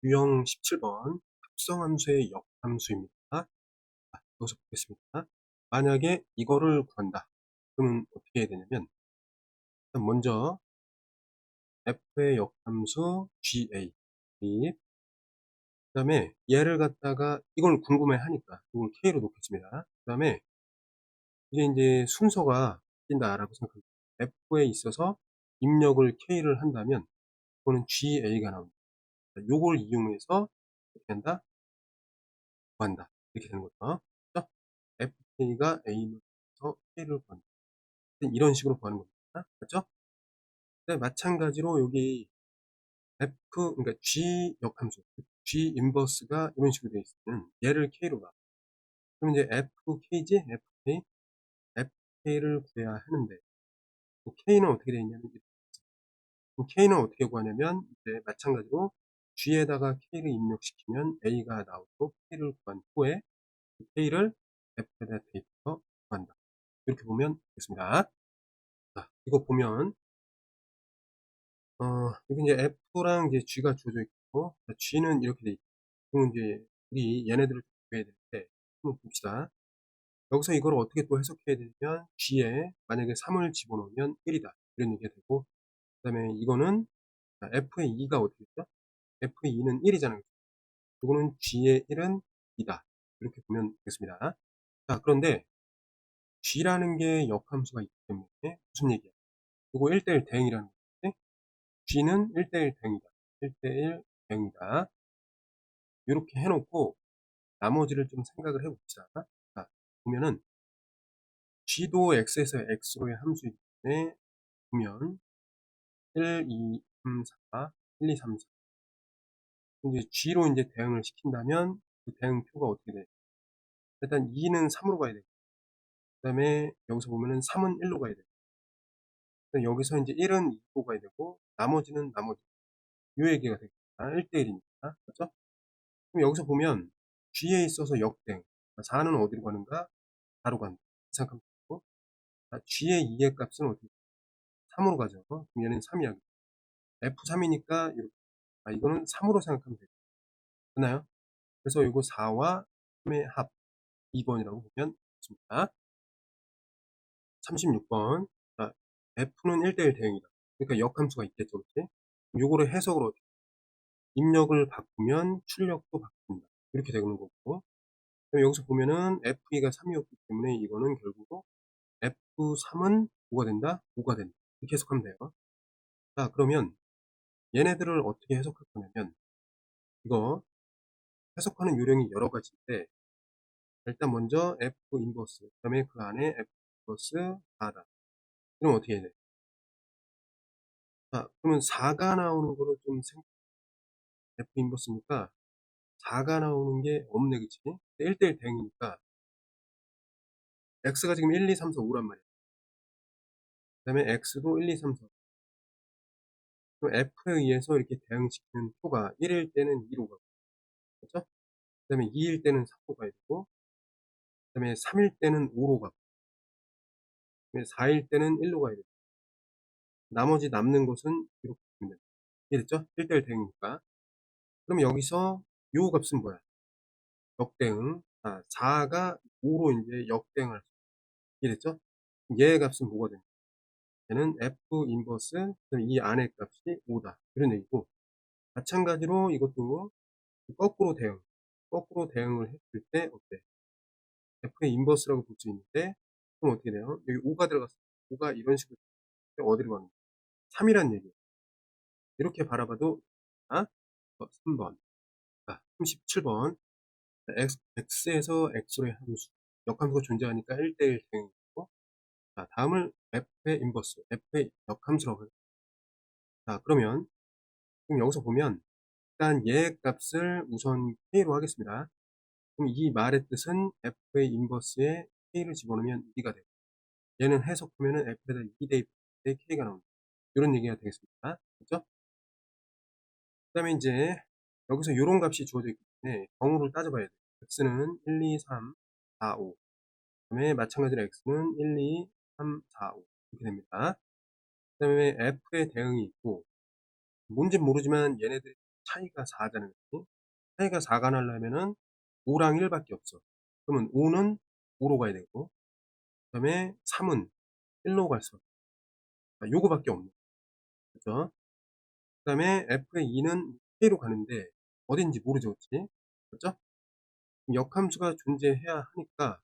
유형 17번 합성함수의 역함수입니다. 여기서 보겠습니다. 만약에 이거를 구한다. 그러면 어떻게 해야 되냐면 일단 먼저 f의 역함수 ga 그 다음에 얘를 갖다가 이걸 궁금해 하니까 이걸 k로 놓겠습니다. 그 다음에 이제 순서가 바뀐다라고 생각합니다. f에 있어서 입력을 k를 한다면 그거는 ga가 나옵니다. 요걸 이용해서 어떻게 한다? 구한다. 이렇게 되는 거죠. 그렇죠? fk가 a에서 k를 구한다. 이런 식으로 구하는 겁니다. 그렇죠? 네, 마찬가지로 여기 그러니까 g 역함수, g 인버스가 이런 식으로 되어 있으면 얘를 k로 봐. 그럼 이제 fk지, fk를 구해야 하는데 k는 어떻게 되어 있냐면 k는 어떻게 구하냐면 이제 마찬가지로 g에다가 k를 입력시키면 a가 나오고 k를 구한 후에 k를 f에다 대입해서 구한다. 이렇게 보면 되겠습니다. 자, 이거 보면 여기 이제 F랑 이제 G가 주어져 있고, G는 이렇게 돼 있고, 그럼 이제 우리 얘네들을 구해야 되는데, 한번 봅시다. 여기서 이걸 어떻게 또 해석해야 되냐면, G에 만약에 3을 집어넣으면 1이다. 이런 얘기가 되고, 그 다음에 이거는, F의 2가 어떻게 됐죠? F의 2는 1이잖아요. 이거는 G의 1은 2다. 이렇게 보면 되겠습니다. 자, 그런데 G라는 게 역함수가 있기 때문에, 무슨 얘기야? 이거 1대1 대응이라는 거지. G는 1대1 대응이다. 1대1 대응이다. 이렇게 해놓고 나머지를 좀 생각을 해봅시다. 자, 보면은 G도 X에서 X로의 함수이기 때문에 보면 1, 2, 3, 4, 1, 2, 3, 4 이제 G로 이제 대응을 시킨다면 그 대응표가 어떻게 돼? 일단 2는 3으로 가야 되고 그 다음에 여기서 보면은 3은 1로 가야 되고 여기서 이제 1은 2로 가야 되고 나머지는 나머지 요 얘기가 되겠다. 1대1이니까 그렇죠? 그럼 여기서 보면 G에 있어서 역대응 4는 어디로 가는가? 4로 간다. 생각하면 되고 G의 2의 값은 어떻게 3으로 가죠. 그럼 얘는 3이야. F3이니까 이렇게 이거는 3으로 생각하면 되죠. 됐나요? 그래서 이거 4와 3의 합 2번이라고 보면 좋습니다. 36번 F는 1대1 대응이다. 그러니까 역함수가 있겠죠. 그렇지? 요거를 해석으로 입력을 바꾸면 출력도 바꾼다. 이렇게 되는 거고 여기서 보면은 F2가 3이었기 때문에 이거는 결국 F3은 뭐가 된다? 5가 된다. 이렇게 해석하면 돼요. 자, 그러면 얘네들을 어떻게 해석할 거냐면 이거 해석하는 요령이 여러 가지인데 일단 먼저 F 인버스 그 다음에 그 안에 F 인버스 4다. 그럼 어떻게 해야 돼? 자, 그러면 4가 나오는 거를 좀 F 인버스니까 4가 나오는 게 없네, 그치? 1대1 대응이니까 X가 지금 1, 2, 3, 4, 5란 말이야. 그 다음에 X도 1, 2, 3, 4. 그럼 F에 의해서 이렇게 대응시키는 표가 1일 때는 2로 가고, 그렇죠? 그 다음에 2일 때는 3로 가야 되고, 그 다음에 3일 때는 5로 가고, 그 다음에 4일 때는 1로 가야 되고, 나머지 남는 것은 이렇게 보면 됩니다. 이해됐죠? 1대1 대응이니까. 그럼 여기서 요 값은 뭐야? 역대응. 4가 5로 이제 역대응할 수 있게 됐죠? 얘의 값은 뭐가 됩니까? 얘는 F 인버스, 이 안의 값이 5다. 이런 얘기고, 마찬가지로 이것도 거꾸로 대응. 거꾸로 대응을 했을 때 어때? F의 인버스라고 볼 수 있는데, 그럼 어떻게 돼요? 여기 5가 들어갔어. 5가 이런 식으로 어디로 가는 거야? 3이란 얘기예요. 이렇게 바라봐도, 3번. 37번. X에서 X로의 함수. 역함수가 존재하니까 1대1 대응이고, 다음을 F의 인버스, F의 역함수라고 해요. 자, 그러면, 지금 여기서 보면, 일단 얘 값을 우선 K로 하겠습니다. 그럼 이 말의 뜻은 F의 인버스에 K를 집어넣으면 2가 되고, 얘는 해석하면은 F에다 2 대입 때 K가 나옵니다. 이런 얘기가 되겠습니다. 그렇죠? 그 다음에 이제, 여기서 이런 값이 주어져 있기 때문에 경우를 따져봐야 돼요. X는 1, 2, 3, 4, 5. 그 다음에 마찬가지로 X는 1, 2, 3, 4, 5. 이렇게 됩니다. 그 다음에 F의 대응이 있고, 뭔진 모르지만 얘네들이 차이가 4잖아요. 차이가 4가 나려면은 5랑 1 밖에 없어. 그러면 5는 5로 가야 되고, 그다음에 3은 1로 갈 수밖에 없어. 요거밖에 없네. 그죠? 그다음에 f의 2는 k로 가는데 어딘지 모르죠. 그치? 그죠? 역함수가 존재해야 하니까,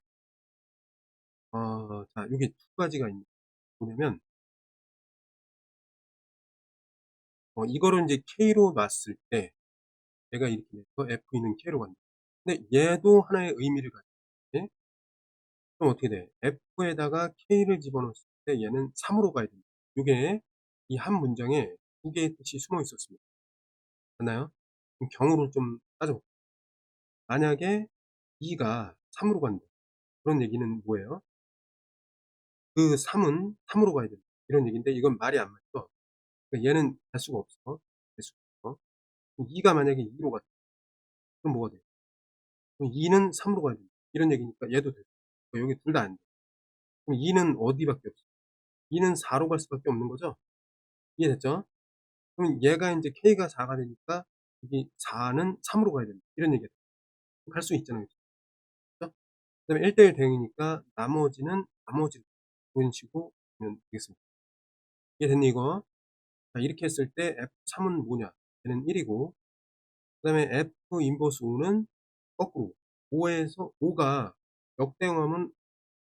자, 요게 두 가지가 있는, 뭐냐면, 이거를 이제 k로 놨을 때, 얘가 이렇게 돼서 f2는 k로 간다. 근데 얘도 하나의 의미를 가지고 있지. 그럼 어떻게 돼? f에다가 k를 집어넣었을 때 얘는 3으로 가야 됩니다. 요게 이 한 문장에 두 개의 뜻이 숨어 있었습니다. 맞나요? 그럼 경우를 좀 따져볼게요. 만약에 2가 3으로 간다. 그런 얘기는 뭐예요? 그 3은 3으로 가야 된다. 이런 얘기인데 이건 말이 안 맞죠? 그러니까 얘는 갈 수가 없어. 될 수가 없어. 2가 만약에 2로 갔다. 그럼 뭐가 돼? 그럼 2는 3으로 가야 된다. 이런 얘기니까 얘도 돼. 여기 둘 다 안 돼. 그럼 2는 어디밖에 없어? 2는 4로 갈 수밖에 없는 거죠? 이해됐죠? 그럼 얘가 이제 k가 4가 되니까 여기 4는 3으로 가야 된다. 이런 얘기가 돼. 갈 수 있잖아요. 그죠? 그다음에 1대1 대응이니까 나머지는 나머지 이런 식으로 보면 되겠습니다. 이해됐니 이거? 자, 이렇게 했을 때 F3은 뭐냐? 얘는 1이고, 그 다음에 F 인버스 5는 거꾸로 5에서 5가 역대응하면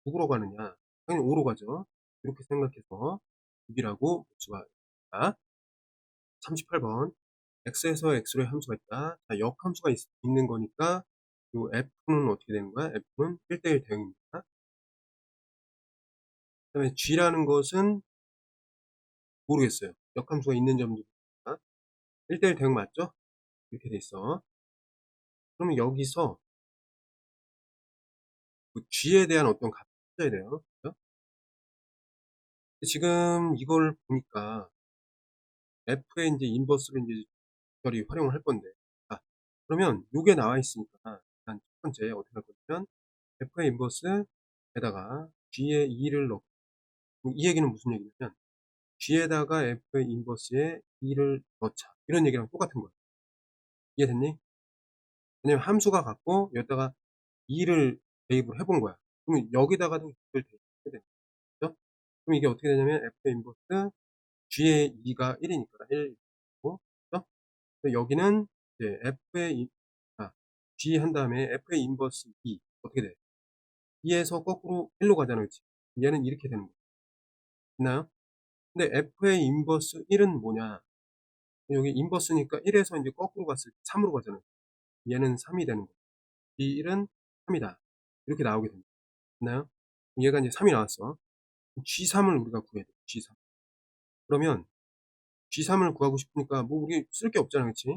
누구로 가느냐? 당연히 5로 가죠. 이렇게 생각해서 6이라고 볼 수가 있다. 38번 x에서 x로의 함수가 있다. 자, 역함수가 있는 거니까 요 f는 어떻게 되는 거야? f는 1대1 대응입니다. 그 다음에 g라는 것은 모르겠어요. 역함수가 있는 점도 모르겠다. 1대1 대응 맞죠? 이렇게 돼 있어. 그러면 여기서 그 g에 대한 어떤 값을 찾아야 돼요. 그죠? 지금 이걸 보니까 f의 이제 인버스를 이제 특별히 활용을 할 건데, 그러면 요게 나와 있으니까 일단 첫 번째 어떻게 할 거냐면 f의 인버스에다가 g의 2를 넣고, 이 얘기는 무슨 얘기냐면 g에다가 f의 인버스에 2를 넣자 이런 얘기랑 똑같은 거예요. 이해됐니? 왜냐면 함수가 같고 여기다가 2를 대입을 해본 거야. 그러면 여기다가도 2를 대입해야 되는 거죠. 그럼 이게 어떻게 되냐면 f의 인버스 g의 2가 1이니까 1이고, 그죠? 여기는 이제 g 한 다음에 f의 인버스 2 어떻게 돼? 2에서 거꾸로 1로 가잖아, 그치? 얘는 이렇게 되는 거야. 있나요? 근데 f의 인버스 1은 뭐냐? 여기 인버스니까 1에서 이제 거꾸로 갔을 때 3으로 가잖아요. 얘는 3이 되는 거야. 이 1은 3이다. 이렇게 나오게 됩니다. 있나요? 얘가 이제 3이 나왔어. G3을 우리가 구해야 돼. G3. 그러면 G3을 구하고 싶으니까 뭐 우리 쓸 게 없잖아, 그치?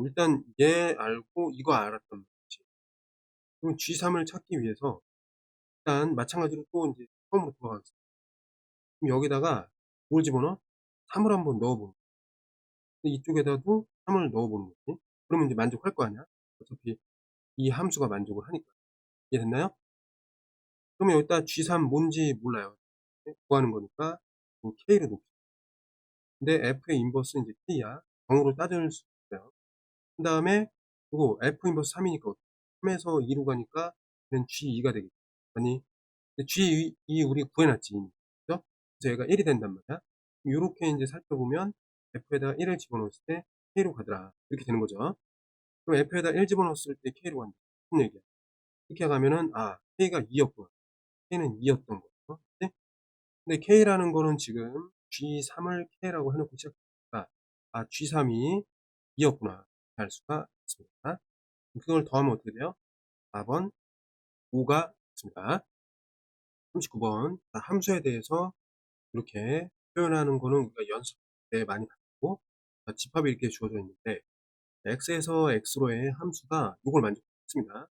일단 얘 알고 이거 알았단 말이지. 그럼 G3을 찾기 위해서 일단 마찬가지로 또 이제 처음으로 돌아가겠습니다. 그럼 여기다가 뭘 집어넣어? 3을 한번 넣어보는 거야. 이쪽에다도 3을 넣어보는 거지. 그러면 이제 만족할 거 아니야? 어차피 이 함수가 만족을 하니까. 이해됐나요? 그러면 여기다 G3 뭔지 몰라요. 구하는 거니까 K를 놓고. 근데 F의 인버스는 이제 K야. 경우로 따질 수 있어요. 그 다음에 그리고 F 인버스 3이니까 3에서 2로 가니까 얘는 G2가 되겠죠. 아니 G2 우리 구해놨지. 그죠? 그래서 얘가 1이 된단 말이야. 이렇게 이제 살펴보면 F에다 1을 집어넣었을 때 K로 가더라. 이렇게 되는 거죠. 그럼 F에다 1 집어넣었을 때 K로 간다. 무슨 얘기야? 이렇게 가면은 K가 2였구나. K는 2였던 거. 네? 근데 K라는 거는 지금 G3을 K라고 해놓고 시작하니까 G3이 2였구나. 알 수가 있습니다. 그걸 더하면 어떻게 돼요? 4번 5가 있습니다. 39번 함수에 대해서 이렇게 표현하는 거는 우리가 연습 때 많이 봤고, 집합이 이렇게 주어져 있는데 x에서 x로의 함수가 이걸 만족했습니다.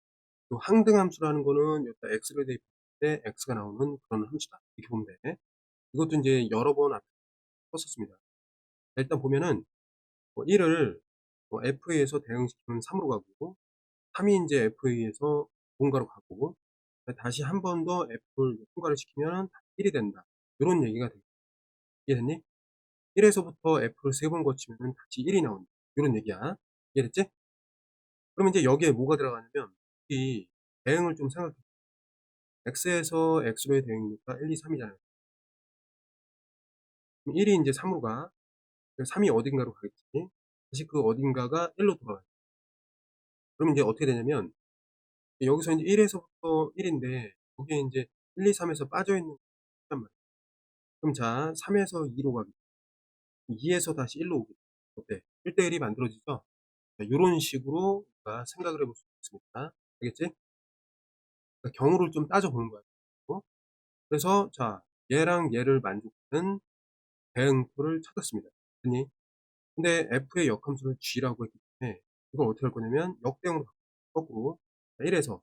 또 항등함수라는 거는 여기다 x를 대입할 때 x가 나오는 그런 함수다. 이렇게 보면 돼. 이것도 이제 여러 번 앞에 썼었습니다. 일단 보면은 1을 f에서 대응시키면 3으로 가고, 3이 이제 f에서 뭔가로 가고, 다시 한 번 더 f를 통과를 시키면 1이 된다. 이런 얘기가 됩니다. 이해됐니? 1에서부터 f를 3번 거치면 다시 1이 나온다. 요런 얘기야. 이해됐지? 그럼 인제 여기에 뭐가 들어가냐면 이 대응을 좀 생각해. x에서 x로의 대응이니까 1, 2, 3 이잖아요. 그럼 1이 인제 3 으로 가. 그럼 3이 어딘가로 가겠지. 다시 그 어딘가가 1로 돌아와요. 그럼 인제 어떻게 되냐면 여기서 인제 1 에서부터 1 인데 여기에 인제 1, 2, 3 에서 빠져있는 단 말이야. 그럼 자 3 에서 2로 가겠지. 2 에서 다시 1로 오겠지. 어때? 1 대 1이 만들어지죠? 자 요런 식으로 우리가 생각을 해볼 수 있습니다. 알겠지? 그러니까 경우를 좀 따져 보는 거야. 어? 그래서 자 얘랑 얘를 만족하는 대응표를 찾았습니다. 그랬더니 근데 f의 역함수를 g라고 했기 때문에 이걸 어떻게 할 거냐면 역대응으로 거꾸로 1 에서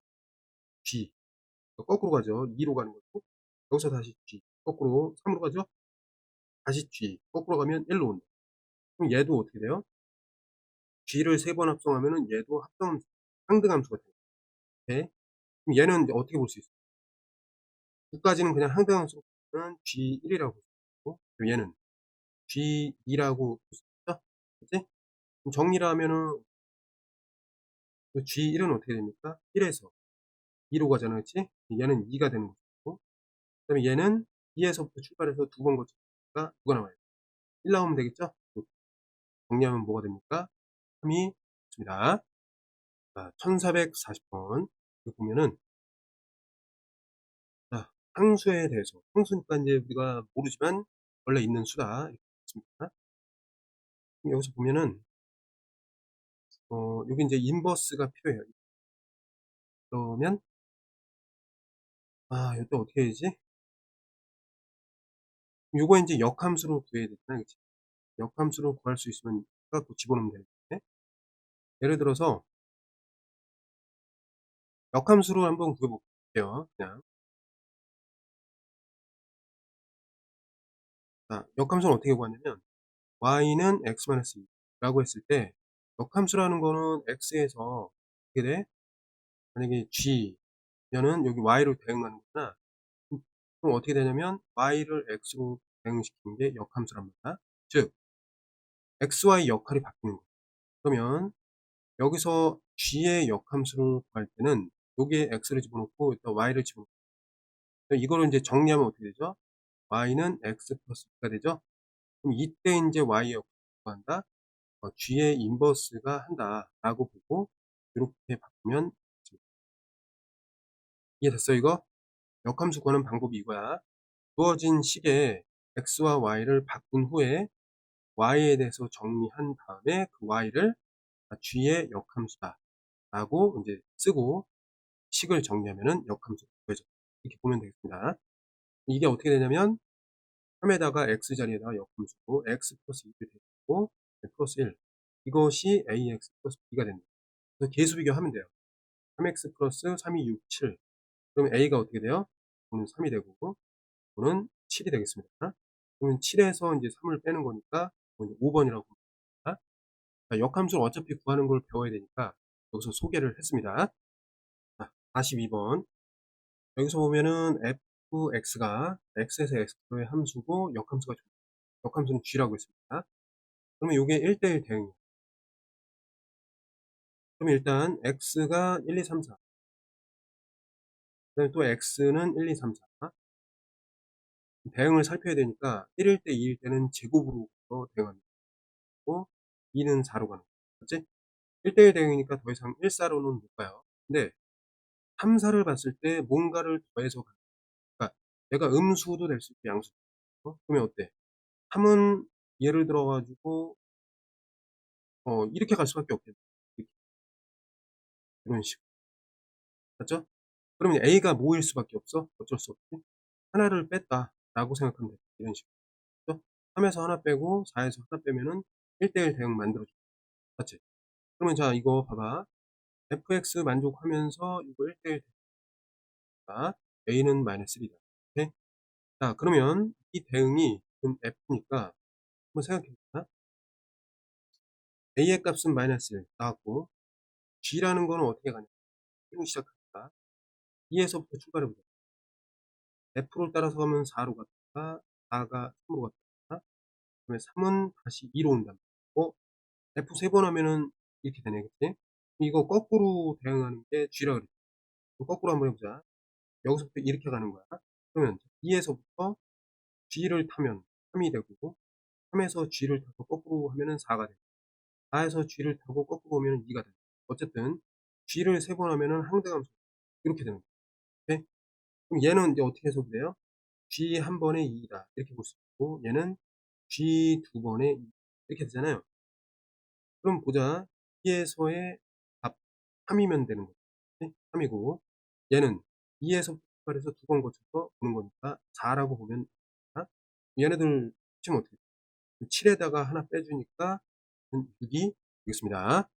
g 거꾸로 가죠. 2로 가는 거고 여기서 다시 g 거꾸로 3으로 가죠. 다시 g 거꾸로 가면 1로 온다. 그럼 얘도 어떻게 돼요? g를 3번 합성하면은 얘도 합성함수 상등함수가 돼요. 네. 그럼 얘는 이제 어떻게 볼 수 있어요? 9까지는 그냥 상등함수는 g1이라고 볼 수 있고 얘는 g2라고 볼 수 있죠? 그치? 그럼 정리를 하면은 그 G1은 어떻게 됩니까? 1에서 2로 가잖아. 그치? 얘는 2가 되는 거고. 그 다음에 얘는 2에서부터 출발해서 두 번 거치니까 누가 나와요? 1 나오면 되겠죠? 정리하면 뭐가 됩니까? 3이 됩니다. 자, 1440번. 여기 보면은, 자, 상수에 대해서. 상수니까 이제 우리가 모르지만 원래 있는 수다. 이렇게 있습니다. 여기서 보면은, 여기 이제 인버스가 필요해요. 그러면, 이때 어떻게 해야지? 요거 이제 역함수로 구해야 되잖아요. 그치? 역함수로 구할 수 있으면 갖고 집어넣으면 되는데 예를 들어서 역함수로 한번 구해볼게요. 그냥 자, 역함수는 어떻게 구하냐면 y는 x-2 라고 했을 때 역함수라는 거는 x에서 어떻게 돼? 만약에 g면은 여기 y로 대응하는 거구나. 그럼 어떻게 되냐면 y를 x로 대응시키는 게 역함수란 말이야. 즉 xy 역할이 바뀌는 거야. 그러면 여기서 g의 역함수를 구할 때는 여기에 x를 집어넣고 일단 y를 집어넣고 이거를 이제 정리하면 어떻게 되죠? y는 x 플러스 b가 되죠? 그럼 이때 이제 y의 역할을 구한다? g의 인버스가 한다라고 보고 이렇게 바꾸면 됩니다. 이해됐어 이거? 역함수 구하는 방법이 이거야. 주어진 식에 x와 y를 바꾼 후에 y에 대해서 정리한 다음에 그 y를 g의 역함수다 라고 이제 쓰고 식을 정리하면은 역함수가 구해져. 이렇게 보면 되겠습니다. 이게 어떻게 되냐면 3에다가 x 자리에다가 역함수고 x 플러스 2를 대고 플러스 1 이것이 ax 플러스 b가 됩니다. 그래서 계수 비교하면 돼요. 3x 플러스 3이 6, 7 그러면 a가 어떻게 돼요? 이거는 3이 되고 이거는 7이 되겠습니다. 그러면 7에서 이제 3을 빼는 거니까 5번이라고 봅니다. 자, 역함수를 어차피 구하는 걸 배워야 되니까 여기서 소개를 했습니다. 자, 42번 여기서 보면은 fx가 x에서 x로의 함수고 역함수는 g라고 했습니다. 그러면 이게 1대1 대응이에요. 그럼 일단 x가 1, 2, 3, 4 그다음에 또 x는 1, 2, 3, 4 대응을 살펴야 되니까 1일 때 2일 때는 제곱으로 대응합니다. 2는 4로 가는 거죠. 맞지? 1대1 대응이니까 더 이상 1, 4로는 못 가요. 근데 3, 4를 봤을 때 뭔가를 더해서 가는 거야. 그러니까 얘가 음수도 될 수 있고 양수도 될 수 있고 그러면 어때? 3은 예를 들어 가지고 이렇게 갈 수밖에 없겠네. 이렇게. 이런 식으로. 맞죠? 그러면 A가 뭐일 수밖에 없어? 어쩔 수 없지. 하나를 뺐다라고 생각하면 돼. 이런 식으로. 그죠? 3에서 하나 빼고 4에서 하나 빼면은 1대1 대응 만들어줘. 맞지? 그러면 자, 이거 봐봐. fx 만족하면서 이거 1대1 대응이다. a는 마이너스 1이다. 오케이? 자, 그러면 이 대응이 지금 f니까 한번 생각해 볼까? a의 값은 마이너스 1 나왔고 g라는 거는 어떻게 가냐? 1로 시작하니까 2에서부터 출발해 보자. f를 따라서 가면 4로 갔다가 4가 3으로 갔다가 그다음에 3은 다시 2로 온다. F 3번 하면은 이렇게 되네. 그치? 이거 거꾸로 대응하는 게 G라 그랬지. 거꾸로 한번 해 보자. 여기서부터 이렇게 가는 거야. 그러면 B에서부터 G를 타면 3이 되고, 3에서 G를 타고 거꾸로 하면은 4가 되고, 4에서 G를 타고 거꾸로 오면은 2가 되고. 어쨌든 G를 3번 하면은 항대감수 이렇게 되는 거야. 오케이? 그럼 얘는 이제 어떻게 해석이 돼요? G 한 번에 2다 이렇게 볼 수 있고, 얘는 G 두 번에 2 이렇게 되잖아요. 그럼 보자. B에서의 값 3이면 되는 거지. 3이고, 얘는 2에서 출발해서 두 번 거쳐서 오는 거니까 4라고 보면 됩니다. 얘네들 치면 어떻게 돼? 7에다가 하나 빼주니까 6이 되겠습니다.